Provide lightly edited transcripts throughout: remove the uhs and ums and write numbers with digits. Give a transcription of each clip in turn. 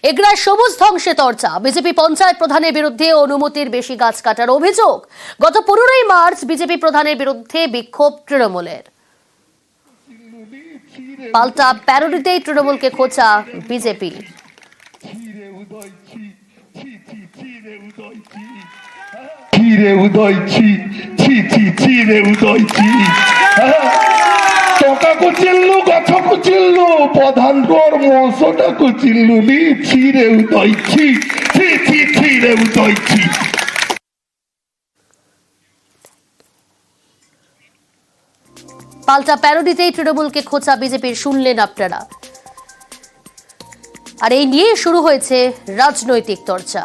এগরায় সবুজ ধ্বংসে চর্চা। বিজেপি পঞ্চায়েত প্রধানের বিরুদ্ধে অনুমতির বেশি গাছ কাটার অভিযোগ। গত 15ই মার্চ বিজেপি প্রধানের বিরুদ্ধে বিক্ষোভ তৃণমূলের। পাল্টা প্যারোডিতেই তৃণমূলকে খোঁচা বিজেপি। ଟଙ୍କା କୁଚିଲୁ ଗଛ କୁଚିଲୁ ପ୍ରଧାନଙ୍କର ମଶଟା କୁଚିଲୁ ନି ଛିରେ ଉଦଇଛି ଛି ଛି ଛିରେ ଉଦଇଛି। পাল্টা প্যারোডিতেই তৃণমূলকে খোঁচা বিজেপির, শুনলেন আপনারা। আর এই নিয়ে শুরু হয়েছে রাজনৈতিক চর্চা।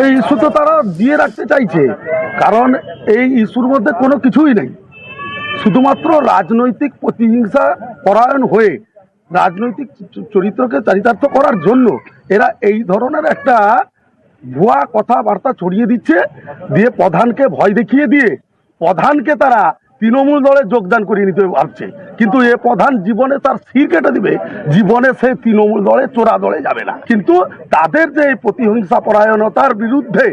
এই ইস্যু তো তারা দিয়ে রাখতে চাইছে, কারণ এই ইস্যুর মধ্যে কোনো কিছুই নেই। শুধুমাত্র রাজনৈতিক প্রতিহিংসা পরায়ণ হয়ে রাজনৈতিক চরিত্রকে চরিতার্থ করার জন্য এরা এই ধরনের একটা ভুয়া কথাবার্তা ছড়িয়ে দিচ্ছে, দিয়ে প্রধানকে ভয় দেখিয়ে দিয়ে প্রধানকে তারা তৃণমূল দলে যোগদান করিয়ে নিতে ভাবছে। কিন্তু এ প্রধান জীবনে তার শির কেটে দিবে, জীবনে সে তৃণমূল দলে চোরা দলে যাবে না। কিন্তু তাদের যে প্রতিহিংসা পরায়ণতার বিরুদ্ধে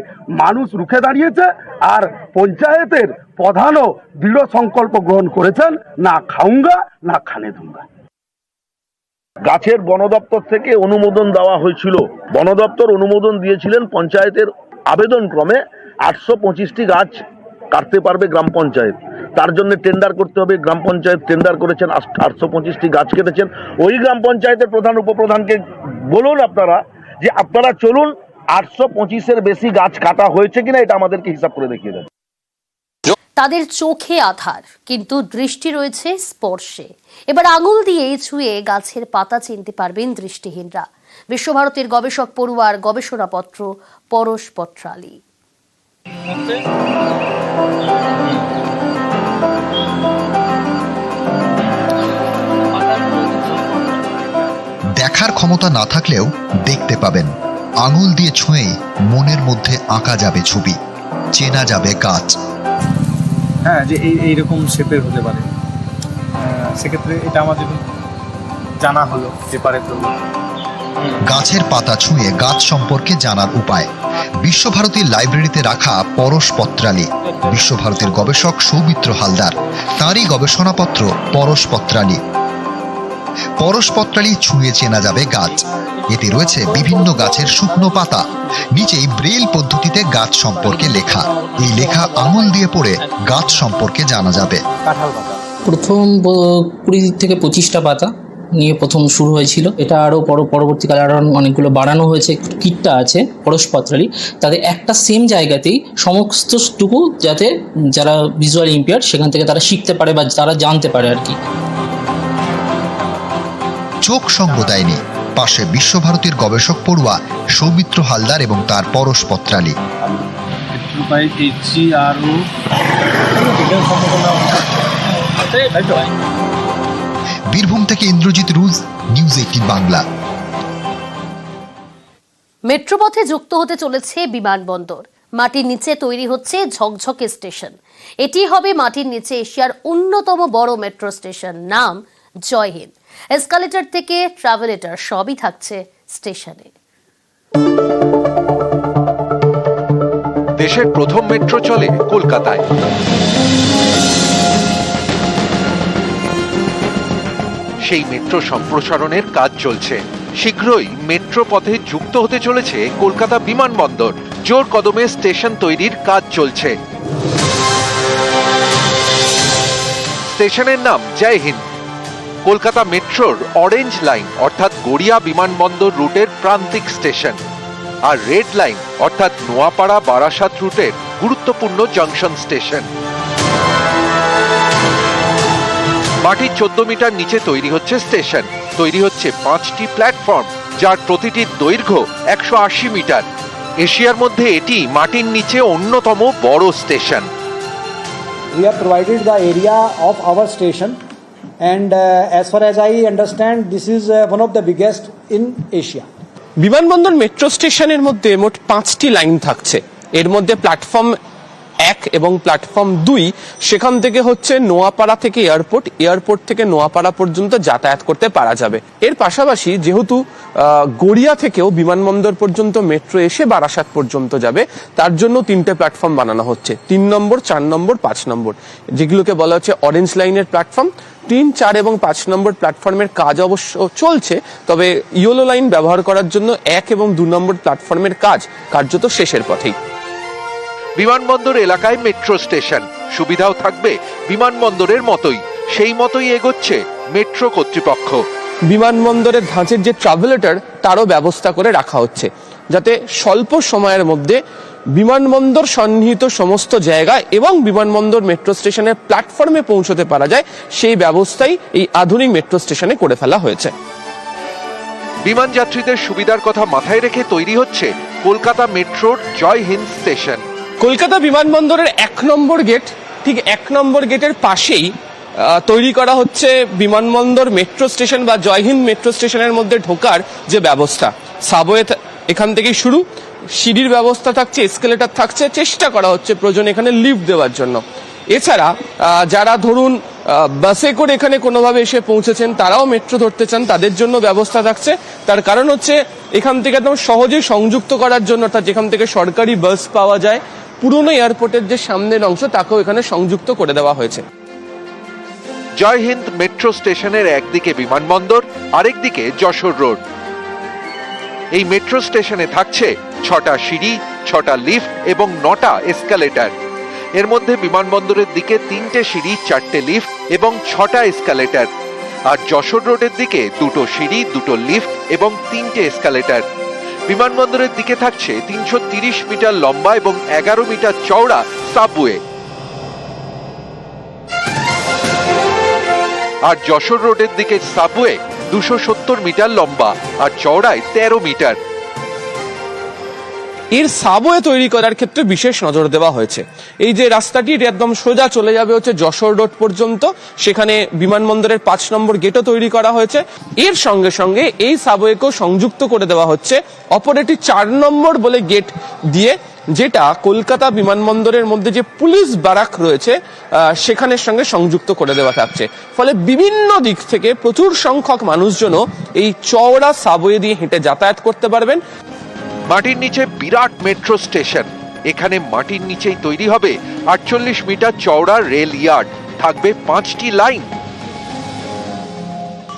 মানুষ রুখে দাঁড়িয়েছে, আর পঞ্চায়েতের প্রধানও দৃঢ় সংকল্প গ্রহণ করেছেন, না খাউঙ্গা না খানে দুঙ্গা। গাছের বন দপ্তর থেকে অনুমোদন দেওয়া হয়েছিল, বন দপ্তর অনুমোদন দিয়েছিলেন পঞ্চায়েতের আবেদন ক্রমে 825টি গাছ কাটতে পারবে গ্রাম পঞ্চায়েত। তার জন্য টেন্ডার করতে হবে, গ্রাম পঞ্চায়েত টেন্ডার করেছেন, 825টি গাছ কেটেছেন। ওই গ্রাম পঞ্চায়েতের প্রধান উপপ্রধানকে বলুন আপনারা যে আপনারা চলুন 825-এর বেশি গাছ কাটা হয়েছে কিনা এটা আমাদেরকে হিসাব করে দেখিয়ে দেন। তাদের চোখে আধার, কিন্তু দৃষ্টি রয়েছে স্পর্শে। এবার আঙুল দিয়ে ছুঁয়ে গাছের পাতা চিনতে পারবেন দৃষ্টিহীনরা। বিশ্বভারতীর গবেষক পড়ুয়ার গবেষণাপত্র পরশ পত্রালী। দেখার ক্ষমতা না থাকলেও দেখতে পাবেন। আঙুল দিয়ে ছুঁয়েই মনের মধ্যে আঁকা যাবে ছবি, চেনা যাবে গাছ। হ্যাঁ, যে এইরকম শেপের হতে পারে, সেক্ষেত্রে এটা আমাদের জানা হলো পেপারে তো। গাছের পাতা ছুঁয়ে গাছ সম্পর্কে জানার উপায়। বিশ্বভারতীর লাইব্রেরিতে রাখা পরশ পত্রালী। বিশ্বভারতীর গবেষক সৌমিত্র হালদার, তাঁরই গবেষণাপত্র পরশ পত্রালী। পরশ পত্রালী ছুঁয়ে চেনা যাবে গাছ। এতে রয়েছে বিভিন্ন গাছের শুকনো পাতা, নিচেই ব্রেইল পদ্ধতিতে গাছ সম্পর্কে লেখা। এই লেখা আঙুল দিয়ে পড়ে গাছ সম্পর্কে জানা যাবে। প্রথম 20 থেকে 25টা পাতা নিয়ে প্রথম শুরু হয়েছিল। এটা আরও পরবর্তীকালে আরও অনেকগুলো বাড়ানো হয়েছে। কিটটা আছে পরশ পত্রালী, তাদের একটা সেম জায়গাতেই সমস্তটুকু, যাতে যারা ভিজুয়াল ইম্পেয়ার্ড সেখান থেকে তারা শিখতে পারে বা তারা জানতে পারে আর কি। চোখ সঙ্গ দেয়নি, পাশে বিশ্বভারতীর গবেষক পড়ুয়া সৌমিত্র হালদার এবং তার পরশ পত্রালী। বীরভূম থেকে ইন্দ্রজিৎ রুজ, নিউজ 18 বাংলা। মেট্রোপথে যুক্ত হতে চলেছে বিমানবন্দর। মাটির নিচে তৈরি হচ্ছে ঝকঝকে স্টেশন। এটি হবে মাটির নিচে এশিয়ার অন্যতম বড় মেট্রো স্টেশন। নাম জয় হিন্দ। এসকালেটর থেকে ট্রাভেলেটর সবই থাকছে স্টেশনে। দেশের প্রথম মেট্রো চলে কলকাতায়। সেই মেট্রো সম্প্রসারণের কাজ চলছে। শীঘ্রই মেট্রো পথে যুক্ত হতে চলেছে কলকাতা বিমানবন্দর। জোর কদমে স্টেশন তৈরির কাজ চলছে। স্টেশনের নাম জয় হিন্দ। কলকাতা মেট্রোর অরেঞ্জ লাইন অর্থাৎ গড়িয়া বিমানবন্দর রুটের প্রান্তিক স্টেশন, আর রেড লাইন অর্থাৎ নোয়াপাড়া বারাসাত রুটের গুরুত্বপূর্ণ জংশন স্টেশন। মাটির 14 মিটার নিচে তৈরি হচ্ছে স্টেশন। তৈরি হচ্ছে 5টি প্ল্যাটফর্ম, যার প্রতিটির দৈর্ঘ্য 180 মিটার। এশিয়ার মধ্যে এটি মাটির নিচে অন্যতম বড় station. We have provided the area of our station, and as far as I understand, this is one of the biggest in Asia. বিমানবন্দর মেট্রো স্টেশনের মধ্যে মোট 5টি লাইন থাকছে। এর মধ্যে প্ল্যাটফর্ম 1 এবং প্ল্যাটফর্ম 2 সেখান থেকে হচ্ছে নোয়াপাড়া থেকে এয়ারপোর্ট থেকে নোয়াপাড়া পর্যন্ত যাতায়াত করতে পারা যাবে। এর পাশাপাশি যেহেতু গড়িয়া থেকেও বিমানবন্দর পর্যন্ত মেট্রো এসে বারাসাত পর্যন্ত যাবে, তার জন্য 3টে প্ল্যাটফর্ম বানানো হচ্ছে, 3 নম্বর, 4 নম্বর, 5 নম্বর, যেগুলোকে বলা হচ্ছে অরেঞ্জ লাইনের প্ল্যাটফর্ম। 3, 4 এবং 5 নম্বর প্ল্যাটফর্মের কাজ অবশ্য চলছে, তবে ইয়েলো লাইন ব্যবহার করার জন্য 1 এবং 2 নম্বর প্ল্যাটফর্মের কাজ কার্যত শেষের পথেই। বিমানবন্দর এলাকায় মেট্রো স্টেশন, সুবিধাও থাকবে বিমানবন্দরের মতোই, সেই মতোই এগোচ্ছে মেট্রো কর্তৃপক্ষ। বিমানবন্দরের ধাঁচের যে ট্রাভেলেটর তারও ব্যবস্থা করে রাখা হচ্ছে, যাতে স্বল্প সময়ের মধ্যে বিমানবন্দর সন্নিহিত সমস্ত জায়গায় এবং বিমানবন্দর মেট্রো স্টেশনের প্ল্যাটফর্মে পৌঁছতে পারা যায়, সেই ব্যবস্থাই এই আধুনিক মেট্রো স্টেশনে করে ফেলা হয়েছে। বিমান যাত্রীদের সুবিধার কথা মাথায় রেখে তৈরি হচ্ছে কলকাতা মেট্রোর জয় হিন্দ স্টেশন। কলকাতা বিমানবন্দরের 1 নম্বর গেট, ঠিক 1 নম্বর গেটের পাশেই তৈরি করা হচ্ছে বিমানবন্দর মেট্রো স্টেশন বা জয় হিন্দ মেট্রো স্টেশনের মধ্যে ঢোকার যে ব্যবস্থা। সাবওয়ে এখান থেকেই শুরু, সিঁড়ির ব্যবস্থা থাকছে, এসকেলেটর থাকছে, চেষ্টা করা হচ্ছে প্রয়োজন এখানে লিফট দেওয়ার জন্য। এছাড়া যারা ধরুন বাসে করে এখানে কোনোভাবে এসে পৌঁছেছেন, তারাও মেট্রো ধরতে চান, তাদের জন্য ব্যবস্থা থাকছে। তার কারণ হচ্ছে এখান থেকে একদম সহজেই সংযুক্ত করার জন্য, অর্থাৎ যেখান থেকে সরকারি বাস পাওয়া যায়, পুরনো এয়ারপোর্টের যে সামনের অংশ তাকেও এখানে সংযুক্ত করে দেওয়া হয়েছে। জয় হিন্দ মেট্রো স্টেশনের একদিকে বিমানবন্দর, আরেকদিকে যশোর রোড। এই মেট্রো স্টেশনে থাকছে 6টা সিঁড়ি, 6টা লিফট এবং 9টা এসকালেটর। এর মধ্যে বিমানবন্দরের দিকে 3টে সিঁড়ি, 4টে লিফট এবং 6টা এসকালেটর, আর যশোর রোডের দিকে 2টো সিঁড়ি, 2টো লিফট এবং 3টে এসকালেটর। বিমানবন্দরের দিকে থাকছে 330 মিটার লম্বা এবং 11 মিটার চওড়া সাবওয়ে। আর যশোর রোডের দিকে সাবওয়ে 270 মিটার লম্বা আর চওড়ায় 13 মিটার। এর সাবওয়ে তৈরি করার ক্ষেত্রে বিশেষ নজর দেওয়া হয়েছে। এই যে রাস্তাটি একদম সোজা চলে যাবে হচ্ছে যশোর রোড পর্যন্ত, সেখানে বিমানবন্দরের 5 নম্বর গেটও তৈরি করা হয়েছে। এর সঙ্গে সঙ্গে এই সাবওয়েকেও সংযুক্ত করে দেওয়া হচ্ছে অপর একটি 4 নম্বর বলে গেট দিয়ে, যেটা কলকাতা বিমানবন্দরের মধ্যে যে পুলিশ ব্যারাক রয়েছে সেখানের সঙ্গে সংযুক্ত করে দেওয়া থাকছে। ফলে বিভিন্ন দিক থেকে প্রচুর সংখ্যক মানুষজনও এই চওড়া সাবওয়ে দিয়ে হেঁটে যাতায়াত করতে পারবেন। মাটির নিচে বিরাট মেট্রো স্টেশন, এখানে মাটির নিচেই তৈরি হবে 48 মিটার চওড়া রেল ইয়ার্ড, থাকবে 5টি লাইন।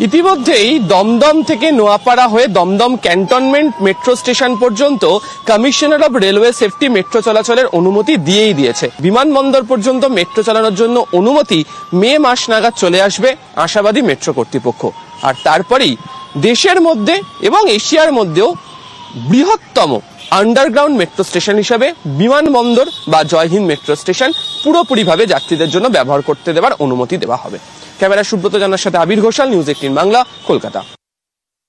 ইতিমধ্যেই দমদম থেকে নোয়াপাড়া হয়ে দমদম ক্যান্টনমেন্ট মেট্রো স্টেশন পর্যন্ত commissioner of railway safety metro চলাচলের অনুমতি দিয়েই দিয়েছে। বিমানবন্দর পর্যন্ত মেট্রো চালানোর জন্য অনুমতি মে মাস নাগাদ চলে আসবে আশাবাদী মেট্রো কর্তৃপক্ষ। আর তারপরেই দেশের মধ্যে এবং এশিয়ার মধ্যেও বৃহত্তম আন্ডারগ্রাউন্ড মেট্রো স্টেশন হিসাবে বিমানবন্দর বা জয় হিন্দ মেট্রো স্টেশন পুরোপুরিভাবে যাত্রীদের জন্য ব্যবহার করতে দেওয়ার অনুমতি দেওয়া হবে। ক্যামেরা সুব্রত জানার সাথে আবির ঘোষাল, নিউজ 18 বাংলা, কলকাতা।